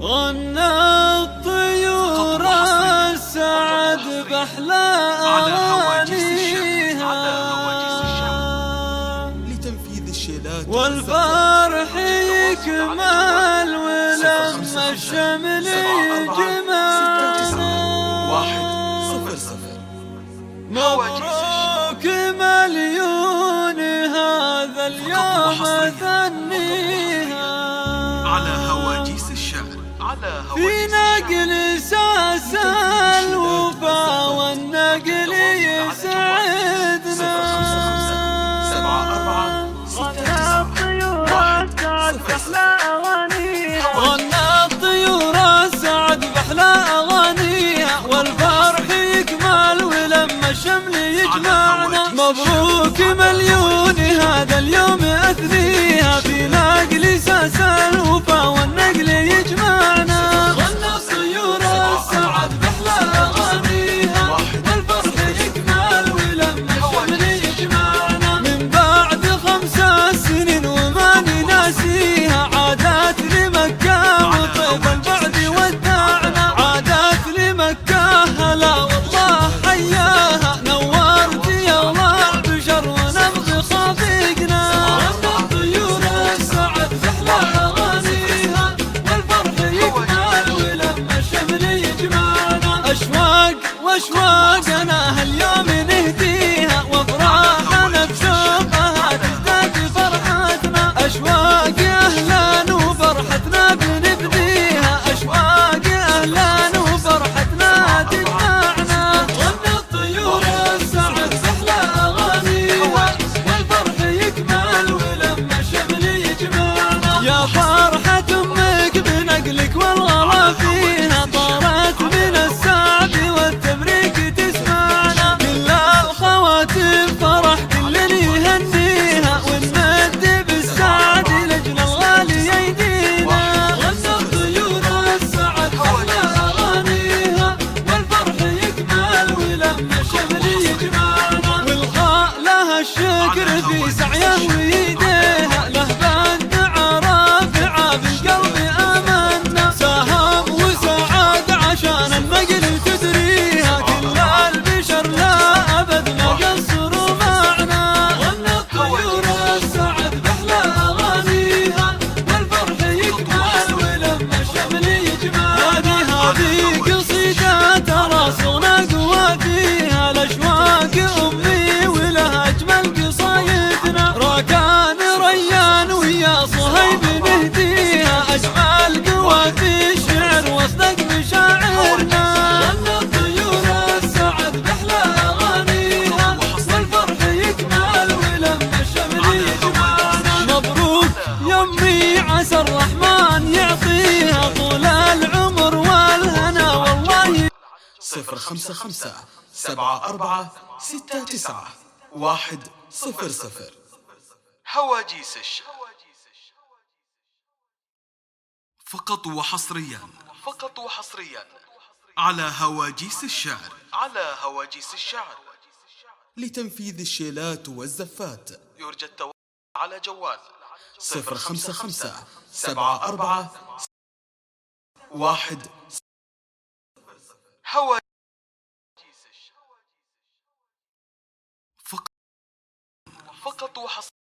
غنى الطيور السعد بأحلى أغانيها لتنفيذ الشيلات والفرح يكمل ولما الشمل يجمعنا. 1-0. مبروك مليون هذا اليوم ثنيها على هواجيس الشعر. في نقل ساس الوفا والنقل يسعدنا. 0-5-7-4-6-9. غنى الطيور السعد بأحلى أغانيها والفرح يكمل ولما الشمل يجمعنا. مبروك مليون هذا اليوم أثنيها في نقل ساس الوفا والنقل يجمعنا. غنى الطيور السعد بأحلى أغانيها والفرح يكمل ولما الشمل يجمعنا. من بعد 5 سنين وما ناسيها عادات لمكة وطيب البعد ودعنا. عادات لمكة هلا والله حياها نورت يا الله البشر ونبض خافقنا. غنى الطيور السعد بأحلى أغانيها والفرح يكمل ولما الشمل يجمعنا. أشواق وأشواقنا هاليوم نهديها وأفراحنا بشوقها تزداد فرحتنا. أشواق أهلا وفرحتنا بنبديها. أشواق أهلا وفرحتنا تجمعنا. غنى الطيور السعد بأحلى أغانيها والفرح يكمل ولما الشمل يجمعنا. يا فرحة أمك بنقلك والغلا فيها طارت من السعد والتبريك تسمعنا. كل الخواتم فرح كل يهنيها ونمد بالسعد لجل الغالي يدينا. غنى الطيور السعد بأحلى أغانيها والفرح يكمل ولما الشمل يجمعنا. والخاء لها الشكر في سعيه ويديها له بند رافعة بالقلب آمنا. ساهم وسعد عشان النقل تدريها كل البشر لا أبد ما قصروا معنا. غنى الطيور السعد بأحلى أغانيها والفرح يكمل ولما الشمل يجمعنا. هذه قصيدة ترى صغنا قوى فيها الأشواق أمي ولها أجمل قصايدنا. راكان ريان ويا صهيب نهديها أجمل قوى في الشعر واصدق مشاعرنا. غنى الطيور السعد بأحلى أغانيها والفرح يكمل ولما الشمل يجمعنا. مبروك يمي عسى الرحمن يعطيها طول العمر والهنا والله. 0-5-5-7-4-6-9. 1-0. هواجيس الشعر. فقط وحصريا على هواجيس الشعر. لتنفيذ الشيلات والزفات يرجى التواصل على جوال 0-5-5-7-4-1. هواجيس فقط وحصريا.